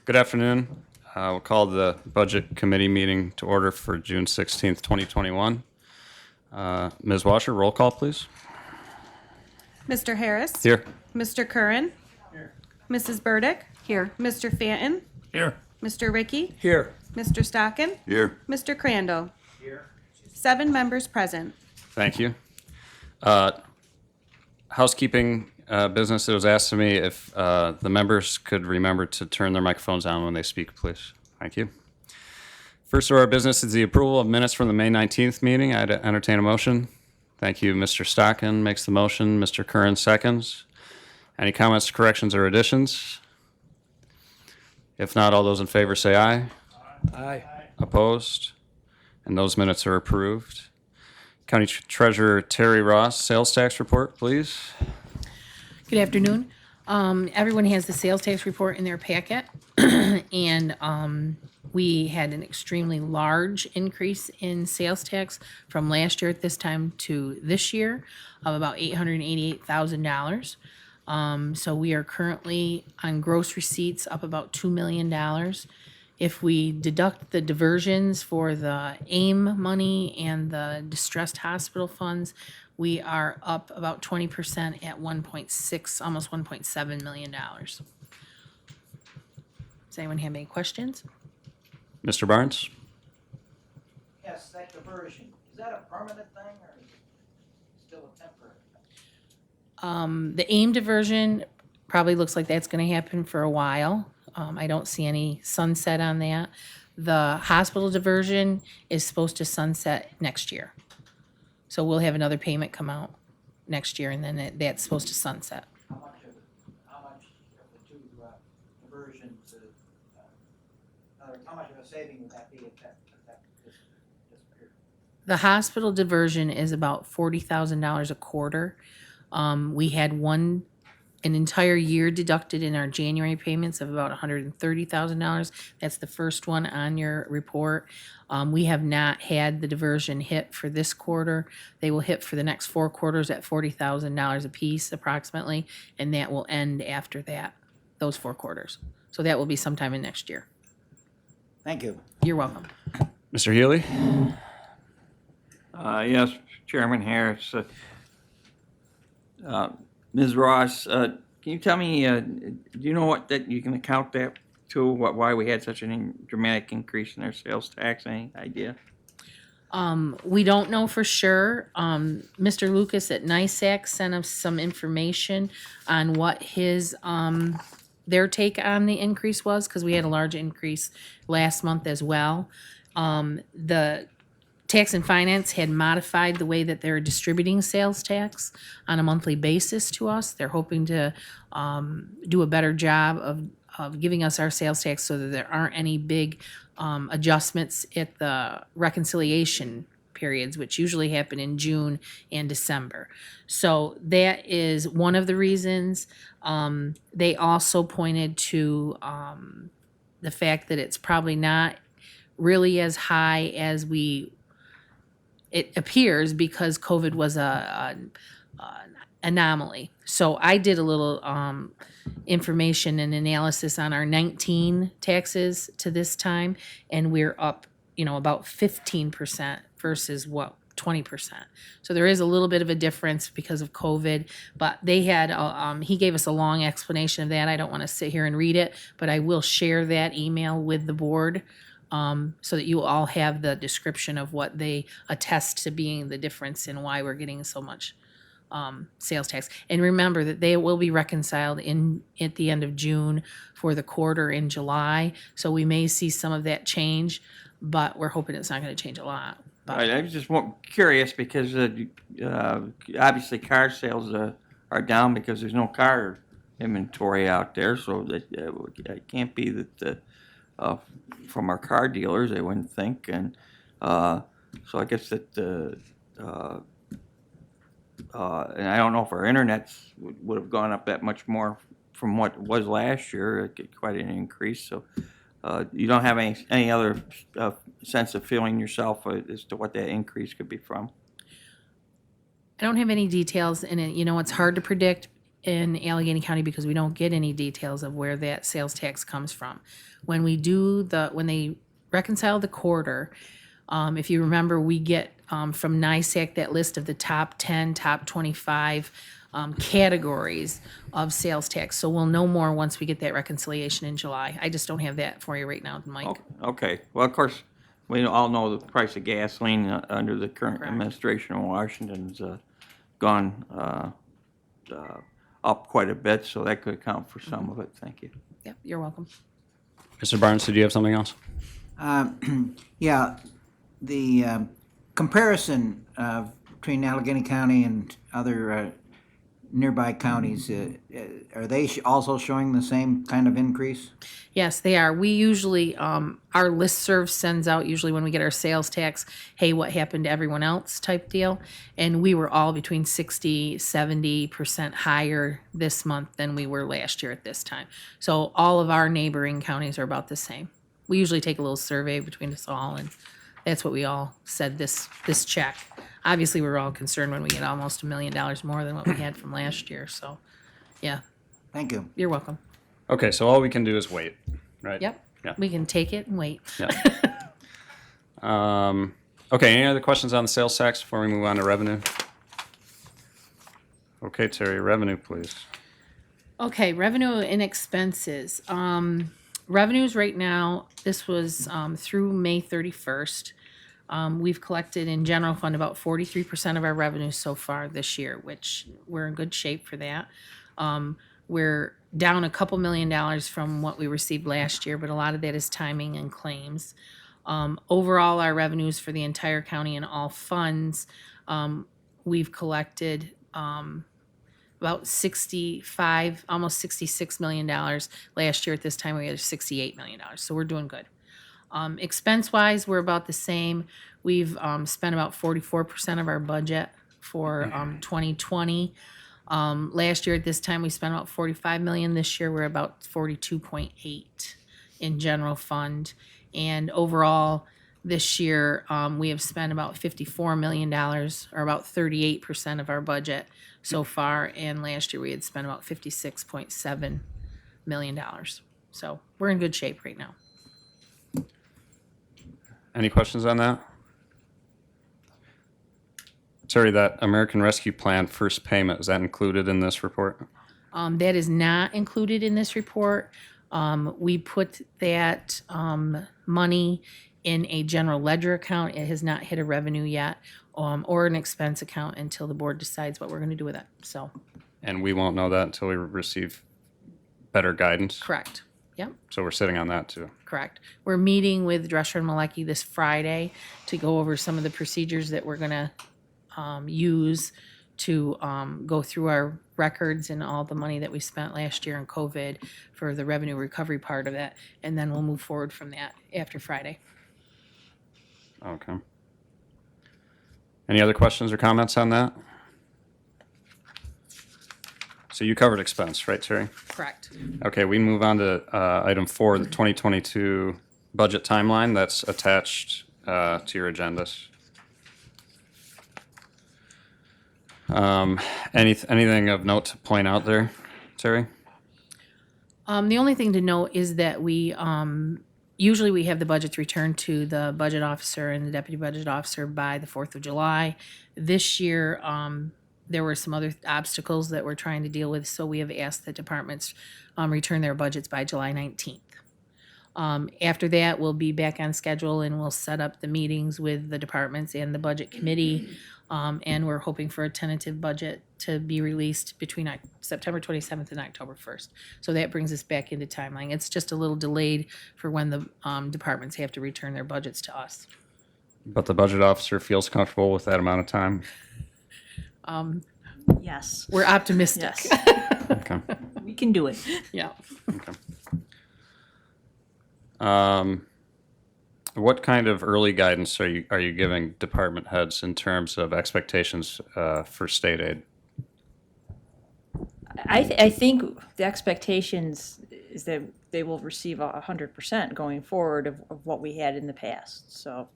Good afternoon. We'll call the Budget Committee meeting to order for June 16th, 2021. Ms. Washer, roll call, please. Mr. Harris? Here. Mr. Curran? Here. Mrs. Burdick? Here. Mr. Fanton? Here. Mr. Ricky? Here. Mr. Stockin? Here. Mr. Crandall? Here. 7 members present. Thank you. Housekeeping business, it was asked of me if the members could remember to turn their microphones on when they speak, please. Thank you. First order of business is the approval of minutes from the May 19th meeting. I'd entertain a motion. Thank you. Mr. Stockin makes the motion. Mr. Curran seconds. Any comments, corrections, or additions? If not, all those in favor say aye. Aye. Opposed? And those minutes are approved. County Treasurer Terry Ross, sales tax report, please. Good afternoon. Everyone has the sales tax report in their packet. And we had an extremely large increase in sales tax from last year at this time to this year of about $888,000. So we are currently on gross receipts up about $2 million. If we deduct the diversions for the AIM money and the distressed hospital funds, we are up about 20% at 1.6, almost $1.7 million. Does anyone have any questions? Mr. Barnes? Yes, that diversion, is that a permanent thing or is it still a temporary thing? The AIM diversion probably looks like that's gonna happen for a while. I don't see any sunset on that. The hospital diversion is supposed to sunset next year. So we'll have another payment come out next year and then that's supposed to sunset. How much of the two diversions, how much of a saving would that be if that disappeared? The hospital diversion is about $40,000 a quarter. We had an entire year deducted in our January payments of about $130,000. That's the first one on your report. We have not had the diversion hit for this quarter. They will hit for the next 4 quarters at $40,000 a piece approximately, and that will end after that, those 4 quarters. So that will be sometime in next year. Thank you. You're welcome. Mr. Healy? Yes, Chairman Harris. Ms. Ross, can you tell me, do you know what that you can account that to, why we had such a dramatic increase in our sales tax? Any idea? We don't know for sure. Mr. Lucas at NISAC sent us some information on what his, their take on the increase was, because we had a large increase last month as well. The Tax and Finance had modified the way that they're distributing sales tax on a monthly basis to us. They're hoping to do a better job of giving us our sales tax so that there aren't any big adjustments at the reconciliation periods, which usually happen in June and December. So that is one of the reasons. They also pointed to the fact that it's probably not really as high as it appears because COVID was an anomaly. So I did a little information and analysis on our 19 taxes to this time, and we're up, about 15% versus 20%. So there is a little bit of a difference because of COVID, but they had, he gave us a long explanation of that. I don't want to sit here and read it, but I will share that email with the board so that you all have the description of what they attest to being the difference in why we're getting so much sales tax. And remember that they will be reconciled at the end of June for the quarter in July. So we may see some of that change, but we're hoping it's not going to change a lot. But I was just curious because obviously car sales are down because there's no car inventory out there. So that it can't be that from our car dealers, I wouldn't think. And so I guess that and I don't know if our internet would have gone up that much more from what it was last year. Quite an increase. So you don't have any other sense of feeling yourself as to what that increase could be from? I don't have any details, and it's hard to predict in Allegheny County because we don't get any details of where that sales tax comes from. When we do when they reconcile the quarter, if you remember, we get from NISAC that list of the top 10, top 25 categories of sales tax. So we'll know more once we get that reconciliation in July. I just don't have that for you right now, Mike. Okay, well, of course, we all know the price of gasoline under the current administration in Washington's gone up quite a bit, so that could account for some of it. Thank you. Yep, you're welcome. Mr. Barnes, did you have something else? Yeah, the comparison between Allegheny County and other nearby counties, are they also showing the same kind of increase? Yes, they are. We usually, our listserv sends out usually when we get our sales tax, hey, what happened to everyone else type deal. And we were all between 60, 70% higher this month than we were last year at this time. So all of our neighboring counties are about the same. We usually take a little survey between us all, and that's what we all said this check. Obviously, we're all concerned when we get almost $1 million more than what we had from last year. So, yeah, Thank you. you're welcome. Okay, so all we can do is wait, right? Yep. Yeah. We can take it and wait. Yeah. Okay, any other questions on the sales tax before we move on to revenue? Okay, Terry, revenue, please. Okay, revenue and expenses. Revenues right now, this was through May 31st. We've collected in general fund about 43% of our revenues so far this year, which we're in good shape for that. We're down a couple $1 million from what we received last year, but a lot of that is timing and claims. Overall, our revenues for the entire county and all funds, we've collected about 65, almost $66 million. Last year at this time, we had $68 million, so we're doing good. Expense-wise, we're about the same. We've spent about 44% of our budget for 2020. Last year at this time, we spent about $45 million. This year, we're about 42.8 in general fund. And overall, this year, we have spent about $54 million, or about 38% of our budget so far. And last year, we had spent about $56.7 million. So we're in good shape right now. Any questions on that? Terry, that American Rescue Plan first payment, is that included in this report? That is not included in this report. We put that money in a general ledger account. It has not hit a revenue yet, or an expense account until the board decides what we're going to do with it. So, And we won't know that until we receive better guidance? correct. Yep, So we're sitting on that too. correct. We're meeting with Drescher and Malecki this Friday to go over some of the procedures that we're going to use to go through our records and all the money that we spent last year in COVID for the revenue recovery part of that. And then we'll move forward from that after Friday. Okay. Any other questions or comments on that? So you covered expense, right, Terry? Correct. Okay, we move on to item 4, the 2022 budget timeline that's attached to your agendas. Anything of note to point out there, Terry? The only thing to note is that we, usually we have the budgets returned to the budget officer and the deputy budget officer by the 4th of July. This year, there were some other obstacles that we're trying to deal with, so we have asked the departments return their budgets by July 19th. After that, we'll be back on schedule and we'll set up the meetings with the departments and the budget committee. And we're hoping for a tentative budget to be released between September 27th and October 1st. So that brings us back into timeline. It's just a little delayed for when the departments have to return their budgets to us. But the budget officer feels comfortable with that amount of time? Yes, We're optimistic. yes, Okay. we can do it. Yeah. What kind of early guidance are you giving department heads in terms of expectations for state aid? I think the expectations is that they will receive 100% going forward of what we had in the past. So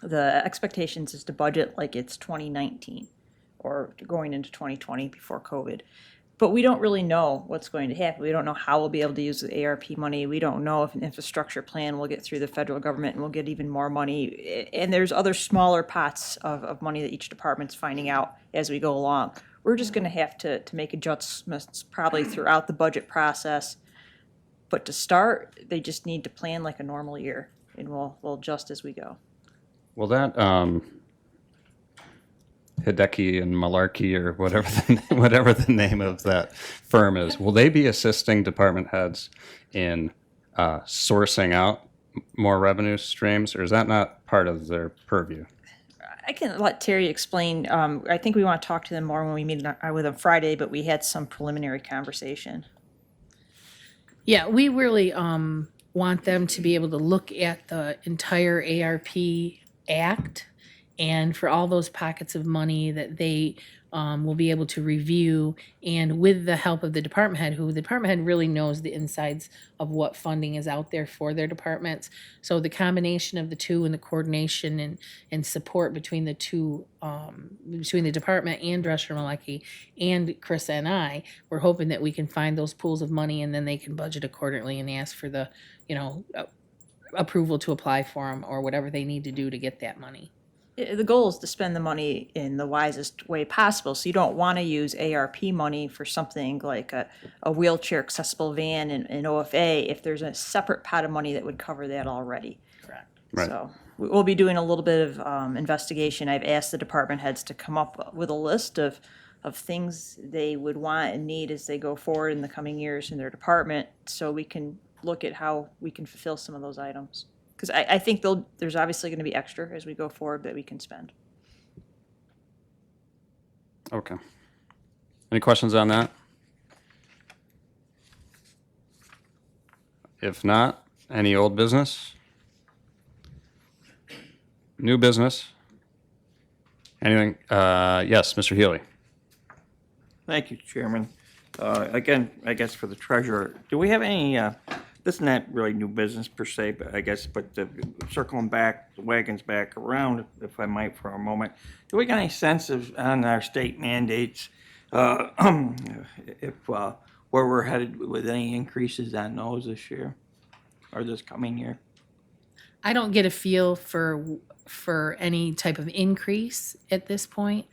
the expectations is to budget like it's 2019 or going into 2020 before COVID. But we don't really know what's going to happen. We don't know how we'll be able to use the ARP money. We don't know if an infrastructure plan will get through the federal government and we'll get even more money. And there's other smaller pots of money that each department's finding out as we go along. We're just gonna have to make adjustments probably throughout the budget process. But to start, they just need to plan like a normal year, and we'll adjust as we go. Well, that Hideki and Malarkey or whatever the name of that firm is, will they be assisting department heads in sourcing out more revenue streams, or is that not part of their purview? I can let Terry explain. I think we want to talk to them more when we meet with them Friday, but we had some preliminary conversation. Yeah, we really want them to be able to look at the entire ARP Act and for all those pockets of money that they will be able to review, and with the help of the department head, who the department head really knows the insides of what funding is out there for their departments. So the combination of the two and the coordination and support between the two, between the department and Drescher Malecki and Chris and I, we're hoping that we can find those pools of money and then they can budget accordingly and ask for the, approval to apply for them or whatever they need to do to get that money. The goal is to spend the money in the wisest way possible. So you don't want to use ARP money for something like a wheelchair accessible van and OFA if there's a separate pot of money that would cover that already. Correct. Right. So we'll be doing a little bit of investigation. I've asked the department heads to come up with a list of things they would want and need as they go forward in the coming years in their department, so we can look at how we can fulfill some of those items. Because I think there's obviously going to be extra as we go forward that we can spend. Okay. Any questions on that? If not, any old business? New business? Anything? Yes, Mr. Healy. Thank you, Chairman. Again, I guess for the treasurer, do we have any, this is not really new business per se, but I guess, circling back, the wagons back around, if I might, for a moment, do we got any sense of, on our state mandates, if, where we're headed with any increases on those this year or this coming year? I don't get a feel for any type of increase at this point.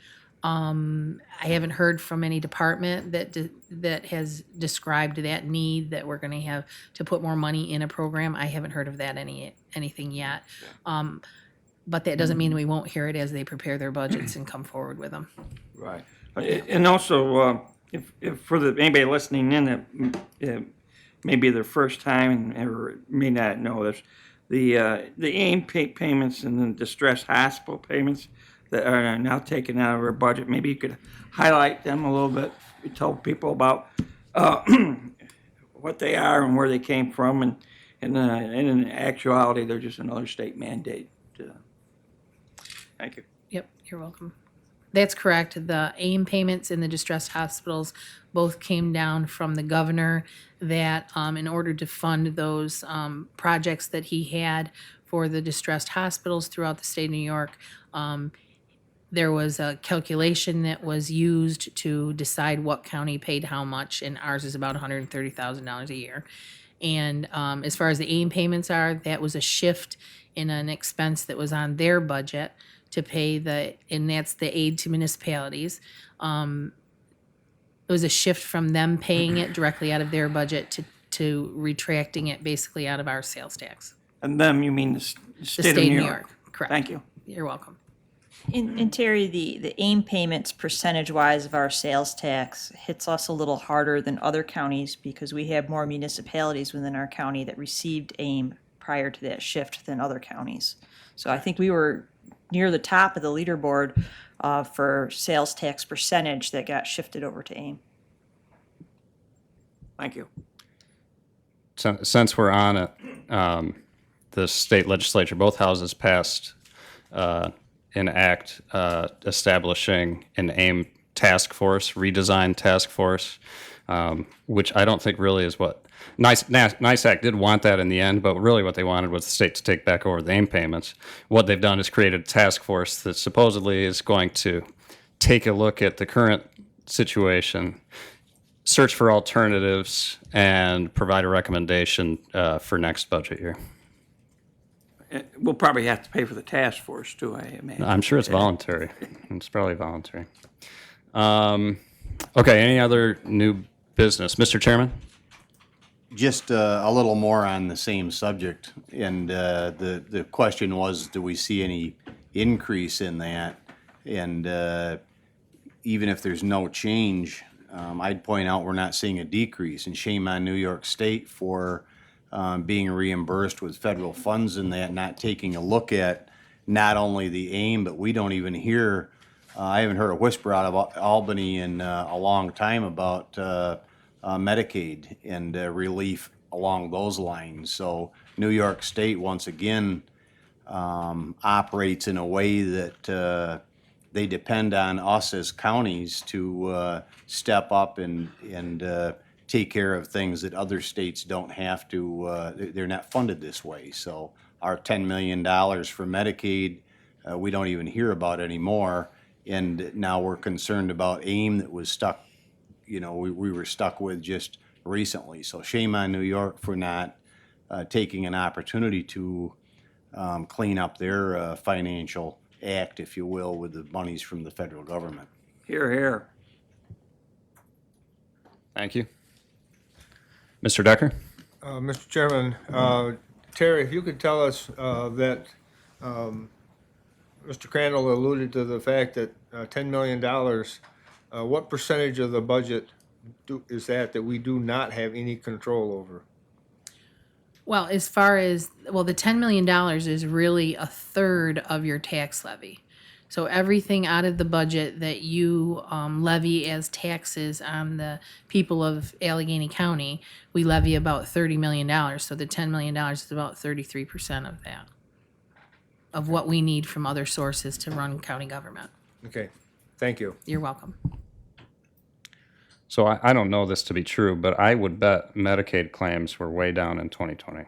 I haven't heard from any department that has described that need that we're going to have to put more money in a program. I haven't heard of that anything yet. But that doesn't mean we won't hear it as they prepare their budgets and come forward with them. Right. And also, if for anybody listening in that maybe their first time or may not know this, the AIM payments and the distress hospital payments that are now taken out of our budget, maybe you could highlight them a little bit, tell people about what they are and where they came from, and in actuality, they're just another state mandate. Thank you. Yep, you're welcome. That's correct. The AIM payments in the distressed hospitals both came down from the governor that in order to fund those projects that he had for the distressed hospitals throughout the state of New York, there was a calculation that was used to decide what county paid how much, and ours is about $130,000 a year. And as far as the AIM payments are, that was a shift in an expense that was on their budget to pay and that's the aid to municipalities. It was a shift from them paying it directly out of their budget to retracting it basically out of our sales tax. And them, you mean the The state of New York? Correct. Thank you. You're welcome. And Terry, the AIM payments percentage-wise of our sales tax hits us a little harder than other counties because we have more municipalities within our county that received AIM prior to that shift than other counties. So I think we were near the top of the leaderboard for sales tax percentage that got shifted over to AIM. Thank you. Since we're on it, the state legislature, both houses passed an act establishing an AIM task force, redesigned task force, which I don't think really is what NISAC did want that in the end, but really what they wanted was the state to take back over the AIM payments. What they've done is created a task force that supposedly is going to take a look at the current situation, search for alternatives and provide a recommendation for next budget year. We'll probably have to pay for the task force too, I imagine. I'm sure it's voluntary. It's probably voluntary. Okay, any other new business? Mr. Chairman? Just a little more on the same subject, and the question was, do we see any increase in that? And even if there's no change, I'd point out we're not seeing a decrease, and shame on New York State for being reimbursed with federal funds in that, not taking a look at not only the AIM, but we don't even hear, I haven't heard a whisper out of Albany in a long time about Medicaid and relief along those lines. So New York State, once again, operates in a way that they depend on us as counties to step up and take care of things that other states don't have to, they're not funded this way. So our $10 million for Medicaid, we don't even hear about anymore. And now we're concerned about AIM that was stuck, we were stuck with just recently. So shame on New York for not taking an opportunity to clean up their financial act, if you will, with the monies from the federal government. Here, here. Thank you. Mr. Decker? Mr. Chairman, Terry, if you could tell us that Mr. Crandall alluded to the fact that $10 million, what percentage of the budget is that we do not have any control over? Well, as far as, the $10 million is really a third of your tax levy. So everything out of the budget that you levy as taxes on the people of Allegheny County, we levy about $30 million. So the $10 million is about 33% of that, of what we need from other sources to run county government. Okay, thank you. You're welcome. So I don't know this to be true, but I would bet Medicaid claims were way down in 2020.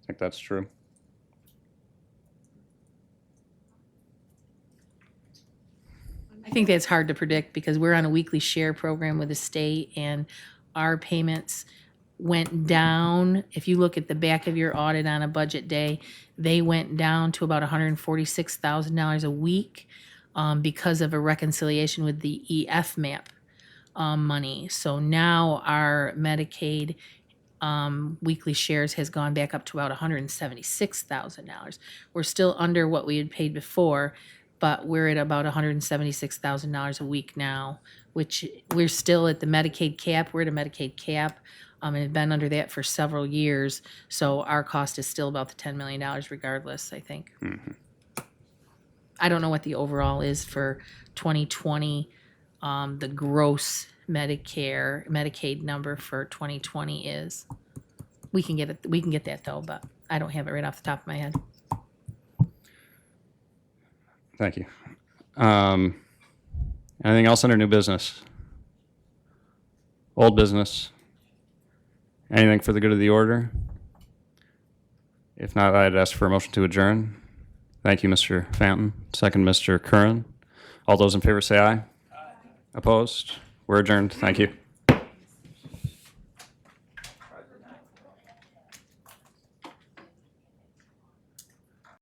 Think that's true? I think that's hard to predict because we're on a weekly share program with the state and our payments went down. If you look at the back of your audit on a budget day, they went down to about $146,000 a week because of a reconciliation with the EF-MAP money. So now our Medicaid weekly shares has gone back up to about $176,000. We're still under what we had paid before, but we're at about $176,000 a week now, which we're still at the Medicaid cap. We're at a Medicaid cap and have been under that for several years. So our cost is still about the $10 million regardless, I think. Mm-hmm. I don't know what the overall is for 2020. The gross Medicaid number for 2020 is. We can get it. We can get that though, but I don't have it right off the top of my head. Thank you. Anything else under new business? Old business? Anything for the good of the order? If not, I'd ask for a motion to adjourn. Thank you, Mr. Fountain. Second, Mr. Curran. All those in favor say aye. Aye. Opposed? We're adjourned. Thank you.